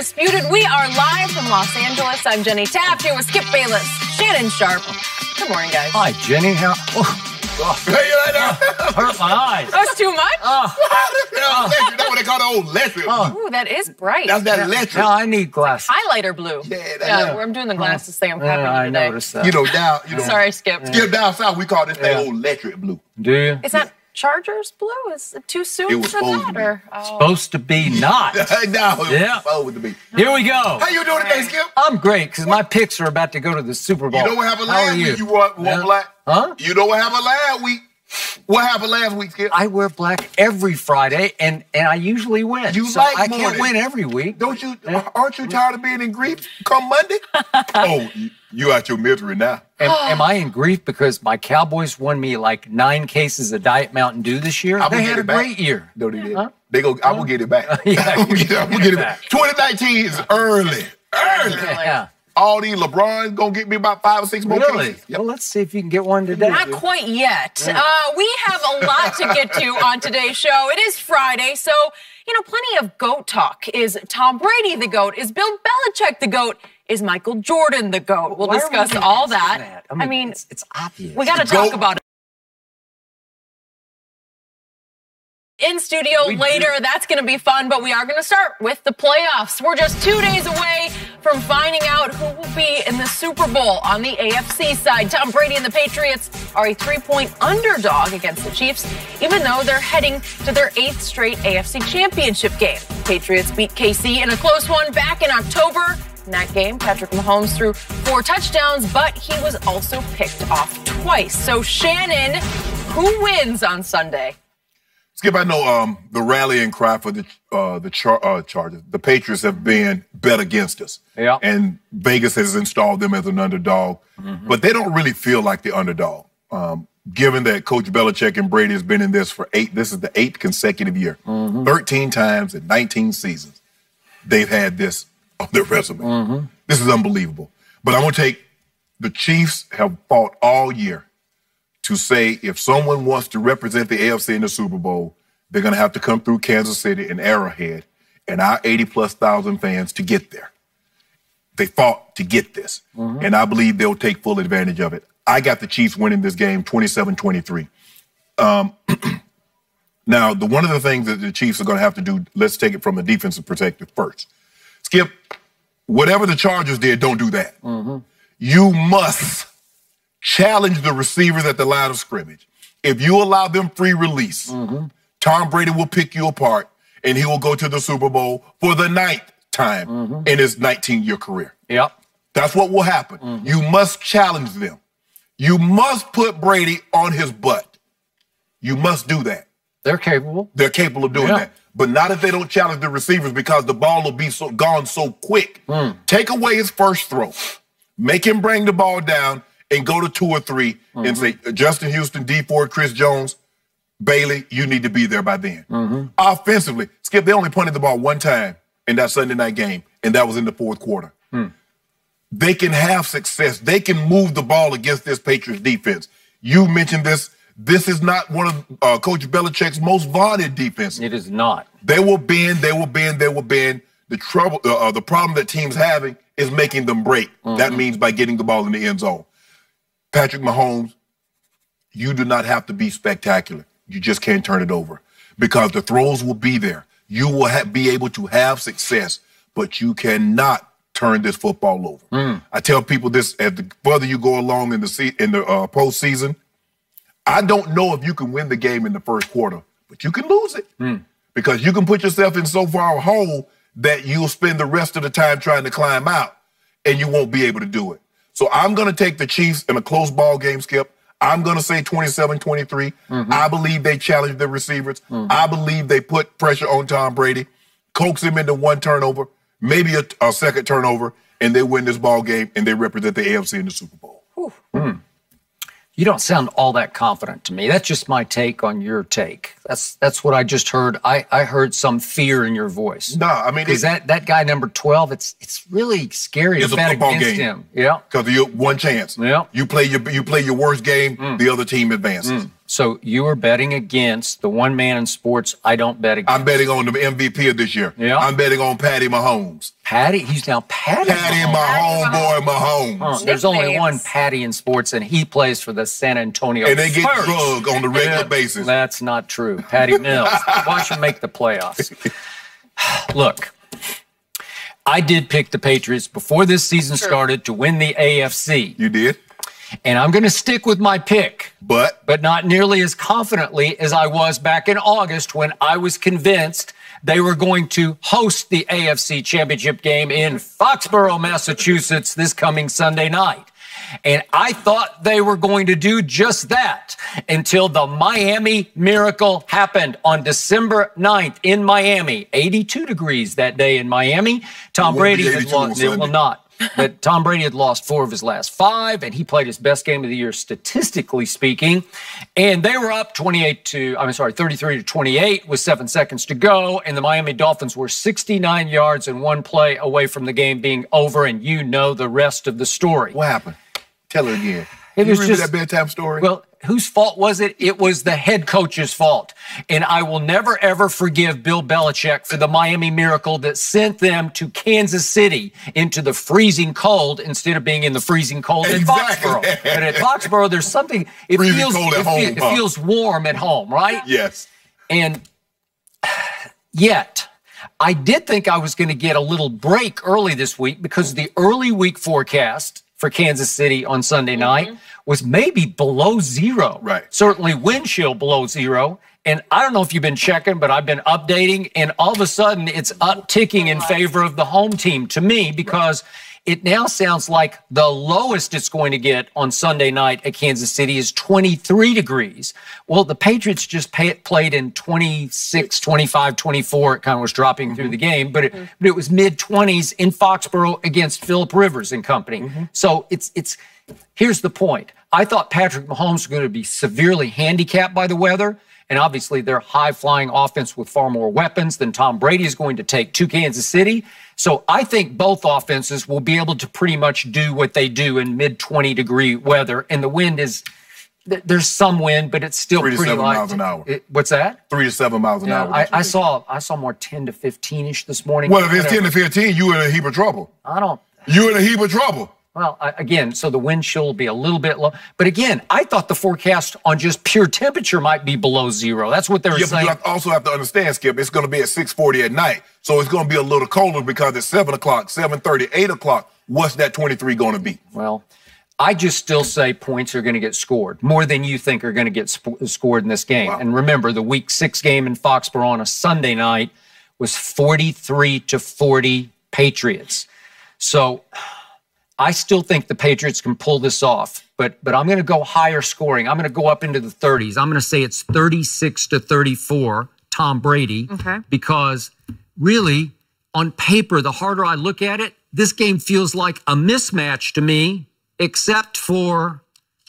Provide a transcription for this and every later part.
Undisputed. We are live from Los Angeles. I'm Jenny Taft here with Skip Bayless, Shannon Sharp. Good morning, guys. Hi, Jenny. How? Hey, you like that? Hurt my eyes. That was too much? That's what they call the old electric. Ooh, that is bright. That's that electric. Now I need glasses. Highlighter blue. Yeah, I'm doing the glasses thing. I'm happy I today. noticed that. You know, down. Sorry, Skip. Down south, we call this thing old electric blue. Do you? Is that Chargers blue? Is it too soon It was for supposed that? to be. Or, Supposed to be not. No, Yeah. supposed to be. Here we go. How you doing today, Skip? I'm great because my picks are about to go to the Super Bowl. You know what happened How are last you? week? You wore black. Huh? You know what happened last week? What happened last week, Skip? I wear black every Friday, and I usually win. You so like I can't morning. win every week. Don't you? Aren't you tired of being in grief come Monday? Oh, you out your misery now. Am I in grief because my Cowboys won me like 9 cases of Diet Mountain Dew this year? They had a great year. No, they didn't. Huh? They go. I'm gonna get it back. Yeah, I'm gonna get it back. back. 2019 is early. Yeah. All these LeBron's gonna get me about 5 or 6 more Really? cases. Yep. Well, let's see if you can get one today. Not quite yet. We have a lot to get to on today's show. It is Friday, so, plenty of GOAT talk. Is Tom Brady the GOAT? Is Bill Belichick the GOAT? Is Michael Jordan the GOAT? We'll Why are we discuss gonna all answer that. I mean, it's obvious. We got to The GOAT. talk about it. In studio later, that's going to be fun, but we are going to start with the playoffs. We're just 2 days away from finding out who will be in the Super Bowl on the AFC side. Tom Brady and the Patriots are a 3-point underdog against the Chiefs, even though they're heading to their 8th straight AFC championship game. Patriots beat KC in a close one back in October. In that game, Patrick Mahomes threw 4 touchdowns, but he was also picked off twice. So, Shannon, who wins on Sunday? Skip, I know the rallying cry for the Chargers. The Patriots have been bet against us. Yeah. And Vegas has installed them as an underdog. But they don't really feel like the underdog. Given that Coach Belichick and Brady has been in this for this is the 8th consecutive year. 13 times in 19 seasons, they've had this on their resume. This is unbelievable. But I'm going to take the Chiefs have fought all year to say if someone wants to represent the AFC in the Super Bowl, they're going to have to come through Kansas City and Arrowhead and our 80-plus thousand fans to get there. They fought to get this, and I believe they'll take full advantage of it. I got the Chiefs winning this game 27-23. Now, one of the things that the Chiefs are going to have to do, let's take it from a defensive perspective first. Skip, whatever the Chargers did, don't do that. You must challenge the receivers at the line of scrimmage. If you allow them free release, Tom Brady will pick you apart, and he will go to the Super Bowl for the 9th time in his 19-year career. Yep. That's what will happen. You must challenge them. You must put Brady on his butt. You must do that. They're capable. They're capable of doing that. But not if they don't challenge the receivers because the ball will be gone so quick. Take away his first throw. Make him bring the ball down and go to 2 or 3 and say, Justin Houston, D Ford, Chris Jones, Bailey, you need to be there by then. Offensively, Skip, they only punted the ball 1 time in that Sunday night game, and that was in the 4th quarter. They can have success. They can move the ball against this Patriots defense. You mentioned this. This is not one of Coach Belichick's most vaunted defenses. It is not. They will bend, they will bend, they will bend. The problem that teams having is making them break. That means by getting the ball in the end zone. Patrick Mahomes, you do not have to be spectacular. You just can't turn it over because the throws will be there. You will be able to have success, but you cannot turn this football over. I tell people this as the further you go along in the postseason. I don't know if you can win the game in the first quarter, but you can lose it because you can put yourself in so far a hole that you'll spend the rest of the time trying to climb out, and you won't be able to do it. So I'm going to take the Chiefs in a close ball game, Skip. I'm going to say 27-23. I believe they challenge the receivers. I believe they put pressure on Tom Brady, coax him into 1 turnover, maybe a second turnover, and they win this ball game, and they represent the AFC in the Super Bowl. You don't sound all that confident to me. That's just my take on your take. That's what I just heard. I heard some fear in your voice. No, I mean, because that guy number 12, it's really scary to bet against him. Yeah, because you one chance. Yeah, you play your worst game, the other team advances. So you are betting against the one man in sports I don't bet against. I'm betting on the MVP of this year. Yeah. I'm betting on Patty Mahomes. Patty? He's now Patty. Patty Mahomes, boy, Mahomes. There's only one Patty in sports, and he plays for the San Antonio And they get Spurs. drugged on the regular basis. That's not true. Patty Mills. Watch him make the playoffs. Look, I did pick the Patriots before this season started to win the AFC. You did? And I'm going to stick with my pick. But not nearly as confidently as I was back in August when I was convinced they were going to host the AFC Championship game in Foxborough, Massachusetts this coming Sunday night. And I thought they were going to do just that until the Miami Miracle happened on December 9th in Miami. 82 degrees that day in Miami. Tom Brady had lost. It will not. But Tom Brady had lost 4 of his last 5, and he played his best game of the year, statistically speaking. And they were up 33 to 28 with 7 seconds to go. And the Miami Dolphins were 69 yards and 1 play away from the game being over. And you know the rest of the story. what happened? Tell it again. It was remember just that bedtime story? Well, whose fault was it? It was the head coach's fault. And I will never, ever forgive Bill Belichick for the Miami Miracle that sent them to Kansas City into the freezing cold instead of being in the freezing cold in Foxborough. But at Foxborough, there's something, it feels warm at home, right? Yes. And yet, I did think I was going to get a little break early this week because the early week forecast for Kansas City on Sunday night was maybe below 0. Right. Certainly wind chill below 0. And I don't know if you've been checking, but I've been updating, and all of a sudden it's upticking in favor of the home team to me because it now sounds like the lowest it's going to get on Sunday night at Kansas City is 23 degrees. Well, the Patriots just played in 26, 25, 24. It kind of was dropping through the game, but it was mid-20s in Foxborough against Phillip Rivers and company. So here's the point. I thought Patrick Mahomes was going to be severely handicapped by the weather. And obviously, they're high-flying offense with far more weapons than Tom Brady is going to take to Kansas City. So I think both offenses will be able to pretty much do what they do in mid-20-degree weather. And the wind is, there's some wind, but it's still 3 to pretty 7 light. miles an hour. What's that? 3 to 7 miles an hour. I saw more 10 to 15-ish this morning. Well, if it's 10 to 15, you're in a heap of trouble. You're in a heap of trouble. Well, again, so the wind chill will be a little bit low. But again, I thought the forecast on just pure temperature might be below 0. That's what they were saying. But you also have to understand, Skip, it's going to be at 6:40 at night. So it's going to be a little colder because it's 7 o'clock, 7:30, 8 o'clock. What's that 23 going to be? Well, I just still say points are going to get scored, more than you think are going to get scored in this game. Wow. And remember, the Week 6 game in Foxborough on a Sunday night was 43 to 40 Patriots. So I still think the Patriots can pull this off, but I'm going to go higher scoring. I'm going to go up into the 30s. I'm going to say it's 36 to 34, Tom Brady, because really, on paper, the harder I look at it, this game feels like a mismatch to me, except for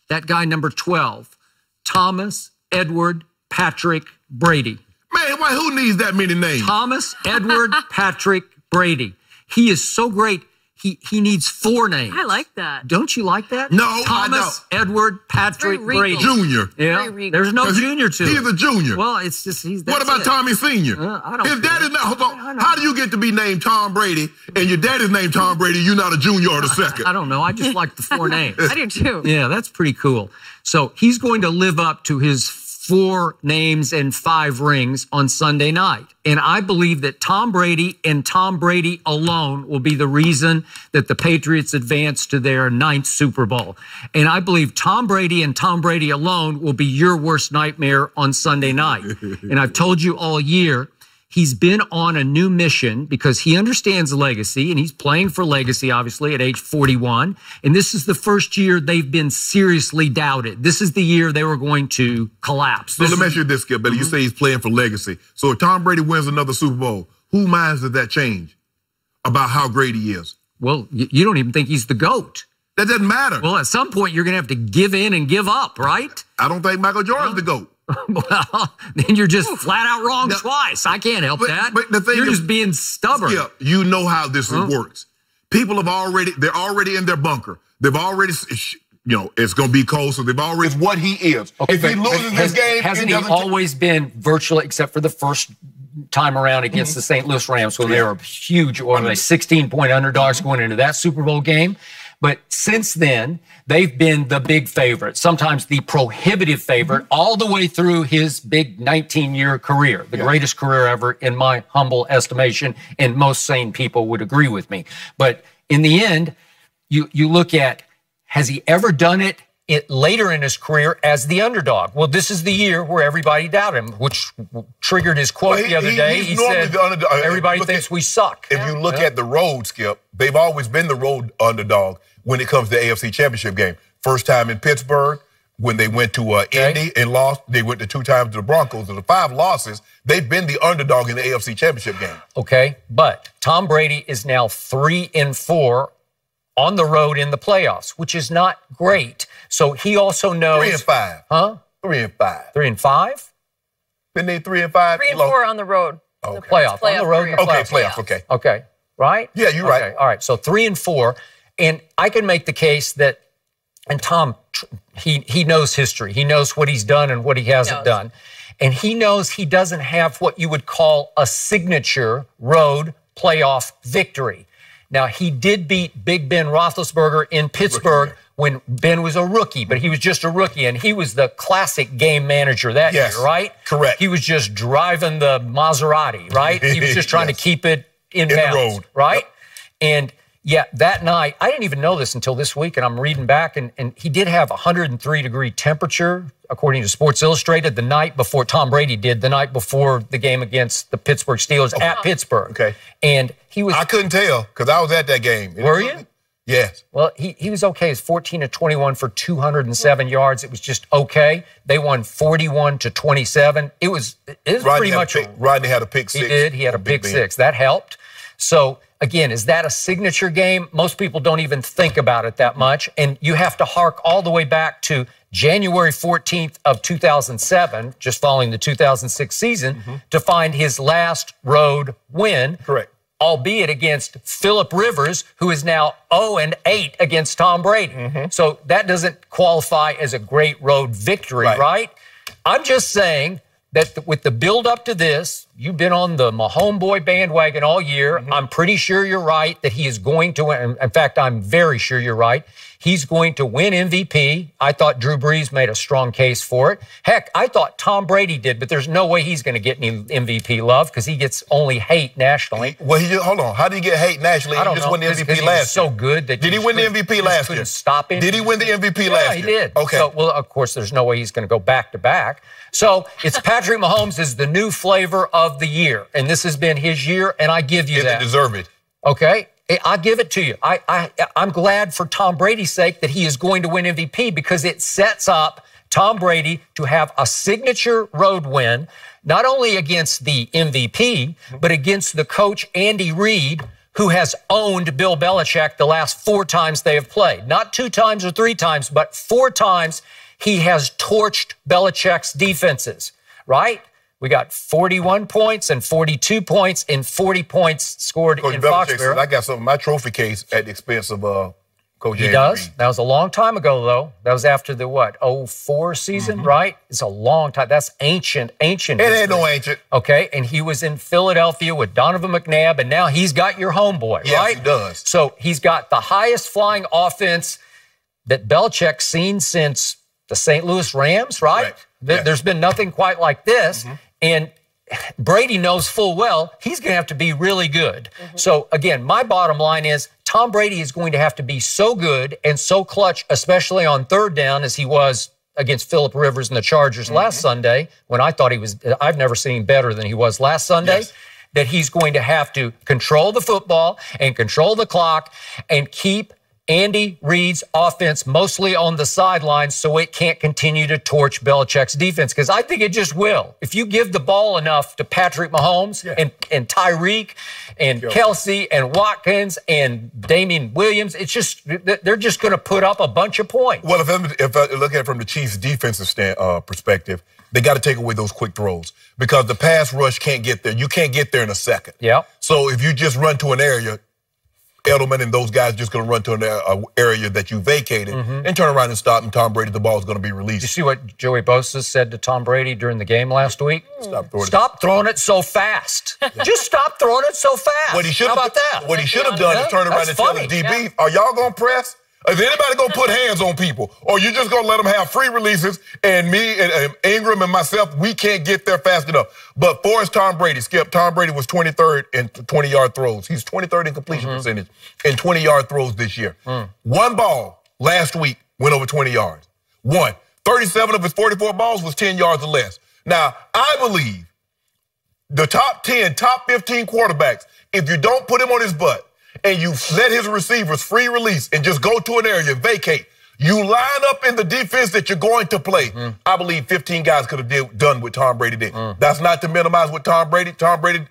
that guy number 12, Thomas Edward Patrick Brady. Man, who needs that many names? Thomas Edward Patrick Brady. He is so great. He needs 4 names. I like that. Don't you like that? No, Thomas Edward Patrick Brady. Junior. Yeah, there's no junior to it. He's a junior. Well, it's just he's. What about Tommy Senior? I don't. His daddy's not. How do you get to be named Tom Brady and your daddy's named Tom Brady? You're not a junior or the second. I don't know. I just like the 4 names. I do too. Yeah, that's pretty cool. So he's going to live up to his 4 names and 5 rings on Sunday night. And I believe that Tom Brady and Tom Brady alone will be the reason that the Patriots advance to their 9th Super Bowl. And I believe Tom Brady and Tom Brady alone will be your worst nightmare on Sunday night. And I've told you all year, he's been on a new mission because he understands legacy, and he's playing for legacy, obviously, at age 41. And this is the first year they've been seriously doubted. This is the year they were going to collapse. So let me ask you this, Skip. Billy. You say he's playing for legacy. So if Tom Brady wins another Super Bowl, whose minds does that change about how great he is? Well, you don't even think he's the GOAT. That doesn't matter. Well, at some point, you're going to have to give in and give up, right? I don't think Michael Jordan's the GOAT. Well, then you're just flat out wrong twice. I can't help that. But the thing you're just being stubborn. Yeah, you know how this works. People they're already in their bunker. They've already it's going to be cold. So they've already, it's what he is. Okay, if he loses this game, hasn't he always been virtually, except for the first time around against the St. Louis Rams when they were huge, or 16-point underdogs going into that Super Bowl game? But since then, they've been the big favorite, sometimes the prohibitive favorite, all the way through his big 19-year career, the greatest career ever, in my humble estimation, and most sane people would agree with me. But in the end, you look at, has he ever done it later in his career as the underdog? Well, this is the year where everybody doubted him, which triggered his quote the other day. He said, the underdog. Everybody thinks we suck. If you look at the road, Skip, they've always been the road underdog when it comes to the AFC Championship game. First time in Pittsburgh, when they went to Indy and lost. They went to 2 times to the Broncos. Of the 5 losses, they've been the underdog in the AFC Championship game. Okay, but Tom Brady is now 3-4 on the road in the playoffs, which is not great. So he also knows 3-5. Huh? 3-5. 3-5? Been they 3-5? 3-4 on the road. Okay. Playoff. On the road in the playoffs. Okay, playoffs. Okay. Okay. Right? Yeah, you're right. All right. So 3-4. And I can make the case that, and Tom, he knows history. He knows what he's done and what he hasn't done. And he knows he doesn't have what you would call a signature road playoff victory. Now, he did beat Big Ben Roethlisberger in Pittsburgh when Ben was a rookie, but he was just a rookie, and he was the classic game manager that year, right? Correct. He was just driving the Maserati, right? He was just trying to keep it in bounds, the road. right? And yeah, that night, I didn't even know this until this week, and I'm reading back, and he did have 103-degree temperature, according to Sports Illustrated, the night before Tom Brady did, the night before the game against the Pittsburgh Steelers at Pittsburgh. Okay. And he was... I couldn't tell because I was at that game. Were you? Yes. Well, he was okay. It's 14-21 for 207 yards. It was just okay. They won 41-27. It was pretty much... Rodney had a pick 6. He did. He had a pick 6. That helped. So... Again, is that a signature game? Most people don't even think about it that much. And you have to hark all the way back to January 14th of 2007, just following the 2006 season, to find his last road win. Correct. Albeit against Phillip Rivers, who is now 0-8 against Tom Brady. So that doesn't qualify as a great road victory, right? I'm just saying that with the build up to this, you've been on the Mahomes boy bandwagon all year. I'm pretty sure you're right that he is going to win. In fact, I'm very sure you're right. He's going to win MVP. I thought Drew Brees made a strong case for it. Heck, I thought Tom Brady did, but there's no way he's going to get any MVP love because he gets only hate nationally. Well, hold on. How did he get hate nationally? I don't he just know, won the MVP he last was so good that Did he win the MVP last year? Stop him. Did he win the MVP last year? Yeah, he did. Okay. So, well, of course, there's no way he's going to go back to back. So it's Patrick Mahomes is the new flavor of the year, and this has been his year, and I give you that. They deserve it. Okay. I'll give it to you. I'm glad for Tom Brady's sake that he is going to win MVP because it sets up Tom Brady to have a signature road win, not only against the MVP, but against the coach Andy Reid, who has owned Bill Belichick the last 4 times they have played. Not 2 times or 3 times, but 4 times he has torched Belichick's defenses, right? We got 41 points and 42 points and 40 points scored Coach in Belichick Foxborough. said, I got some of my trophy case at the expense of Coach He Andy does. Reid. That was a long time ago, though. That was after the, 04 season, right? It's a long time. That's ancient It history. ain't no ancient. Okay, and he was in Philadelphia with Donovan McNabb, and now he's got your homeboy, Yes, right? he does. So he's got the highest flying offense that Belichick's seen since the St. Louis Rams, right? There's been nothing quite like this. And Brady knows full well he's going to have to be really good. So, again, my bottom line is Tom Brady is going to have to be so good and so clutch, especially on 3rd down as he was against Phillip Rivers and the Chargers last Sunday, when I thought he was, I've never seen him better than he was last Sunday, that he's going to have to control the football and control the clock and keep Andy Reid's offense mostly on the sidelines so it can't continue to torch Belichick's defense, because I think it just will. If you give the ball enough to Patrick Mahomes and Tyreek and Kelsey and Watkins and Damian Williams, it's just they're just going to put up a bunch of points. Well, if I look at it from the Chiefs' defensive perspective, they got to take away those quick throws because the pass rush can't get there. You can't get there in a second. Yeah. So if you just run to an area, Edelman and those guys just going to run to an area that you vacated and turn around and stop, and Tom Brady, the ball is going to be released. You see what Joey Bosa said to Tom Brady during the game last week? Stop throwing it so fast. Just stop throwing it so fast. What he should How about that? What he should have done is turn around and tell his DB, are y'all going to press? Is anybody going to put hands on people? Or you just going to let them have free releases, and me and Ingram and myself, we can't get there fast enough. But for Tom Brady, Skip, Tom Brady was 23rd in 20-yard throws. He's 23rd in completion percentage in 20-yard throws this year. One ball last week went over 20 yards. 37 of his 44 balls was 10 yards or less. Now, I believe the top 10, top 15 quarterbacks, if you don't put him on his butt, and you let his receivers free release and just go to an area, vacate, you line up in the defense that you're going to play. I believe 15 guys could have done what Tom Brady did. That's not to minimize what Tom Brady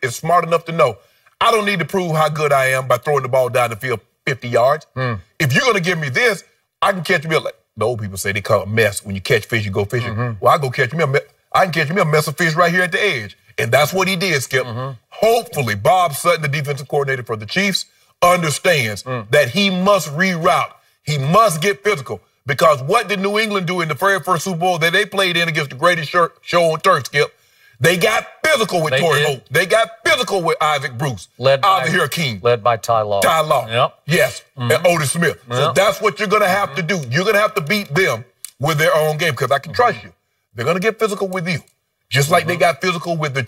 is smart enough to know. I don't need to prove how good I am by throwing the ball down the field 50 yards. If you're going to give me this, I can catch me like the old people say they call it mess. When you catch fish, you go fishing. Well, I can catch me a mess of fish right here at the edge. And that's what he did, Skip. Hopefully, Bob Sutton, the defensive coordinator for the Chiefs, understands that he must reroute. He must get physical. Because what did New England do in the very first Super Bowl that they played in against the greatest show on turf, Skip? They got physical with Torrey Holt. They got physical with Isaac Bruce. Led by Ty Law. Ty Law. Yep. Yes. And Otis Smith. So that's what you're going to have to do. You're going to have to beat them with their own game, because I can trust you. They're going to get physical with you. Just like they got physical with the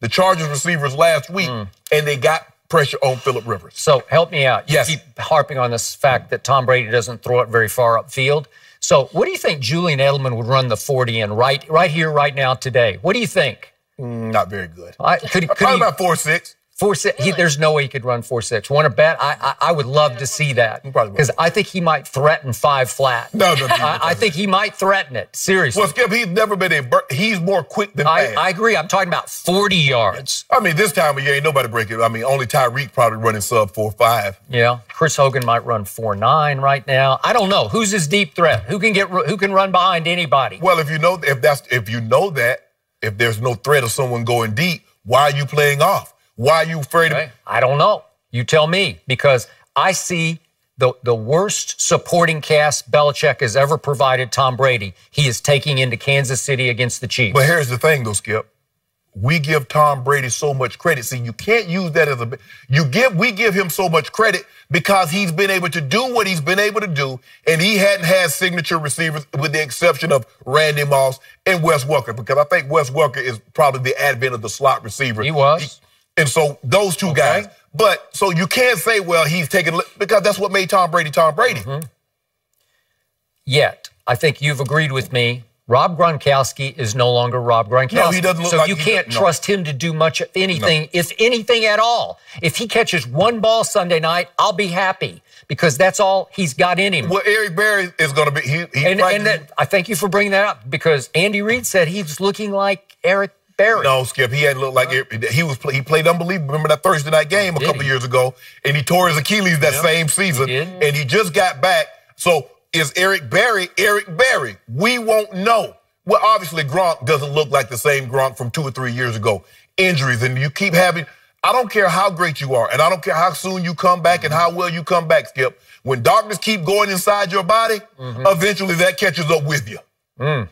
the Chargers receivers last week, and they got pressure on Phillip Rivers. So help me out. Yes. You keep harping on this fact that Tom Brady doesn't throw it very far upfield. So what do you think Julian Edelman would run the 40 in right here, right now, today? What do you think? Not very good. Probably about 4.6. 4.6. There's no way he could run 4.6. Want to bet? I would love to see that, because I think he might threaten 5 flat. No. I think he might threaten it. Seriously. Well, Skip, he's never been he's more quick than fast. I agree. I'm talking about 40 yards. I mean, this time of year, ain't nobody break it. I mean, only Tyreek probably running sub 4.5. Yeah, Chris Hogan might run 4.9 right now. I don't know. Who's his deep threat? Who can run behind anybody? Well, if there's no threat of someone going deep, why are you playing off? Why are you afraid of? I don't know. You tell me, because I see the worst supporting cast Belichick has ever provided Tom Brady. He is taking into Kansas City against the Chiefs. But here's the thing, though, Skip. We give Tom Brady so much credit. See, you can't use that as we give him so much credit because he's been able to do what he's been able to do, and he hadn't had signature receivers with the exception of Randy Moss and Wes Welker, because I think Wes Welker is probably the advent of the slot receiver. He was. And so those two guys. But so you can't say, well, he's taking, because that's what made Tom Brady Tom Brady. Yet, I think you've agreed with me. Rob Gronkowski is no longer Rob Gronkowski. No, he doesn't look so like you can't trust him to do much of anything, if anything at all. If he catches one ball Sunday night, I'll be happy, because that's all he's got in him. Well, Eric Berry is going to be. I thank you for bringing that up, because Andy Reid said he's looking like Eric Berry. No, Skip, he hadn't looked like he played unbelievable. Remember that Thursday night game a couple years ago, and he tore his Achilles that same season, and he just got back. So is Eric Berry Eric Berry? We won't know. Well, obviously Gronk doesn't look like the same Gronk from 2 or 3 years ago. Injuries, and you keep having. I don't care how great you are, and I don't care how soon you come back and how well you come back, Skip. When darkness keep going inside your body, eventually that catches up with you.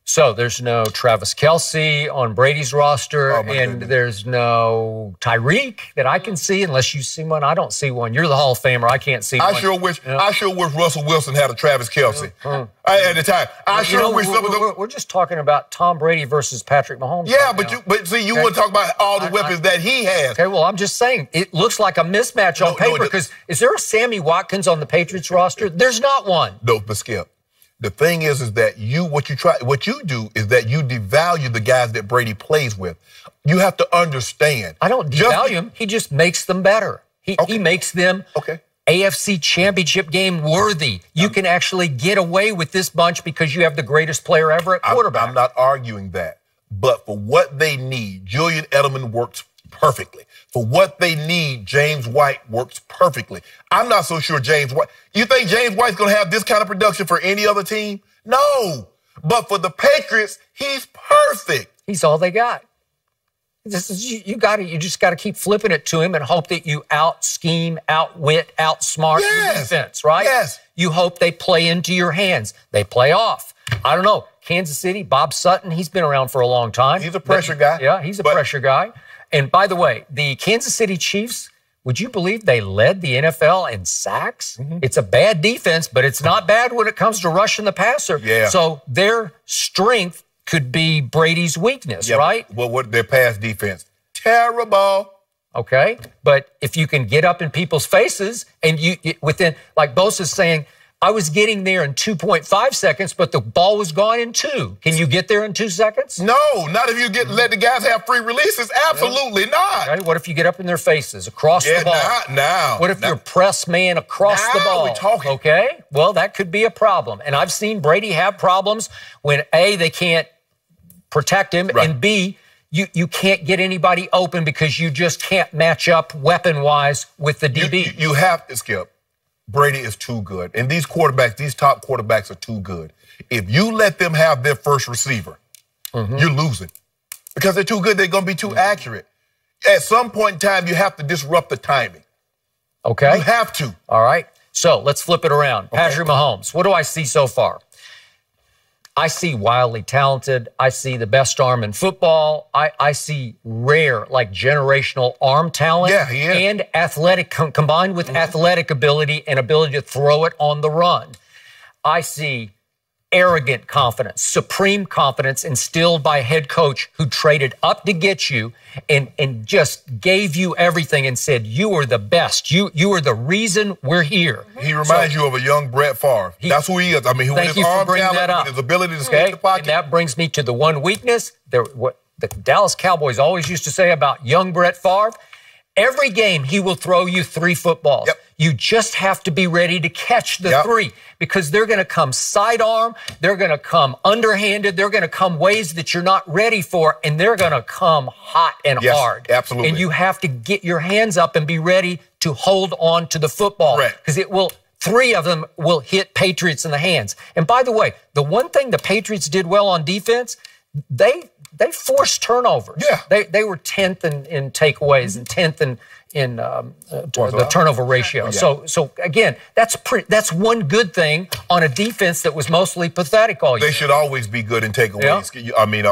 So there's no Travis Kelce on Brady's roster, and there's no Tyreek that I can see, unless you see one. I don't see one. You're the Hall of Famer. I can't see one. I sure wish Russell Wilson had a Travis Kelce at the time. I sure wish some of them. We're just talking about Tom Brady versus Patrick Mahomes. Yeah, but see, you want to talk about all the weapons that he has. Okay, well, I'm just saying it looks like a mismatch on paper, because is there a Sammy Watkins on the Patriots roster? There's not one. No, but Skip. The thing is that what you do is that you devalue the guys that Brady plays with. You have to understand. I don't devalue him. He just makes them better. He makes them AFC Championship game worthy. You can actually get away with this bunch because you have the greatest player ever at quarterback. I'm not arguing that. But for what they need, Julian Edelman works perfectly. For what they need, James White works perfectly. I'm not so sure James White. You think James White's going to have this kind of production for any other team? No. But for the Patriots, he's perfect. He's all they got. You just got to keep flipping it to him and hope that you out-scheme, out-wit, outsmart the defense, right? Yes. You hope they play into your hands. They play off. I don't know. Kansas City, Bob Sutton, he's been around for a long time. He's a pressure guy. Yeah, he's a pressure guy. And by the way, the Kansas City Chiefs, would you believe they led the NFL in sacks? It's a bad defense, but it's not bad when it comes to rushing the passer. Yeah. So their strength could be Brady's weakness, right? Well, what their pass defense? Terrible. Okay. But if you can get up in people's faces and within, like Bosa's saying, I was getting there in 2.5 seconds, but the ball was gone in 2. Can you get there in 2 seconds? No, not if you let the guys have free releases. Absolutely not. Okay. What if you get up in their faces across the ball? Not now. What if you're press man across the ball? We're talking. Okay. Well, that could be a problem. And I've seen Brady have problems when A, they can't protect him, and B, you can't get anybody open because you just can't match up weapon-wise with the DB. You have to, Skip. Brady is too good. And these quarterbacks, these top quarterbacks are too good. If you let them have their first receiver, you're losing. Because they're too good, they're going to be too accurate. At some point in time, you have to disrupt the timing. Okay. You have to. All right. So let's flip it around. Patrick Mahomes, what do I see so far? I see wildly talented. I see the best arm in football. I see rare, like generational arm talent. Yeah, he is. And athletic, combined with athletic ability and ability to throw it on the run. I see arrogant confidence, supreme confidence instilled by a head coach who traded up to get you and just gave you everything and said, you are the best. You are the reason we're here. He reminds you of a young Brett Favre. That's who he is. I mean, with his arm talent, with his ability to skate the pocket. And that brings me to the one weakness. What the Dallas Cowboys always used to say about young Brett Favre, every game he will throw you 3 footballs. Yep. You just have to be ready to catch the 3 because they're going to come sidearm, they're going to come underhanded, they're going to come ways that you're not ready for, and they're going to come hot and hard. Absolutely. And you have to get your hands up and be ready to hold on to the football. Because it will, 3 of them will hit Patriots in the hands. And by the way, the one thing the Patriots did well on defense, they forced turnovers. Yeah. They were 10th in takeaways and 10th in the turnover ratio. So again, that's one good thing on a defense that was mostly pathetic all year. They should always be good in takeaways. I mean,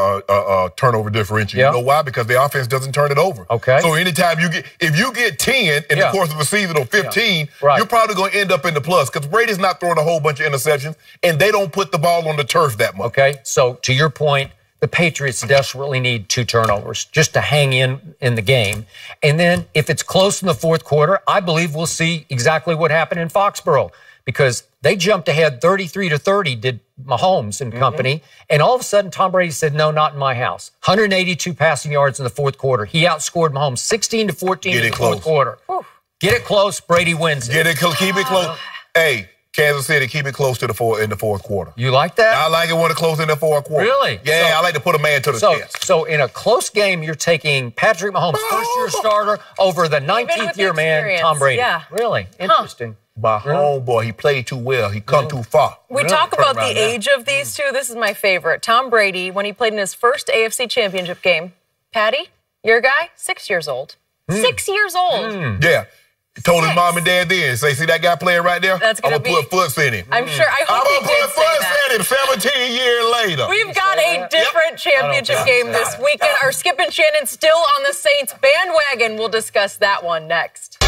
turnover differential. You know why? Because the offense doesn't turn it over. Okay. So anytime if you get 10 in the course of a season or 15, you're probably going to end up in the plus because Brady's not throwing a whole bunch of interceptions and they don't put the ball on the turf that much. Okay. So to your point, the Patriots desperately need 2 turnovers just to hang in the game. And then if it's close in the 4th quarter, I believe we'll see exactly what happened in Foxborough because they jumped ahead 33-30, did Mahomes and company. And all of a sudden, Tom Brady said, no, not in my house. 182 passing yards in the 4th quarter. He outscored Mahomes 16-14 in the 4th quarter. Get it close, Brady wins it. Keep it close. Hey, Kansas City, keep it close to in the 4th quarter. You like that? I like it when it close in the 4th quarter. Really? Yeah, I like to put a man to the test. So in a close game, you're taking Patrick Mahomes, first-year starter, over the 19th-year man, Tom Brady. Yeah. Really? Interesting. My homeboy, he played too well. He come too far. We talk about the age of these two. This is my favorite. Tom Brady, when he played in his first AFC Championship game. Patty, your guy, 6 years old. 6 years old. Yeah. He told his mom and dad then, say, see that guy playing right there? That's I'm gonna going to put foots in him. I'm sure. I hope I'm they going to did put say foots that. in him 17 years later. We've got a different championship game this weekend. Our Skip and Shannon still on the Saints bandwagon. We'll discuss that one next.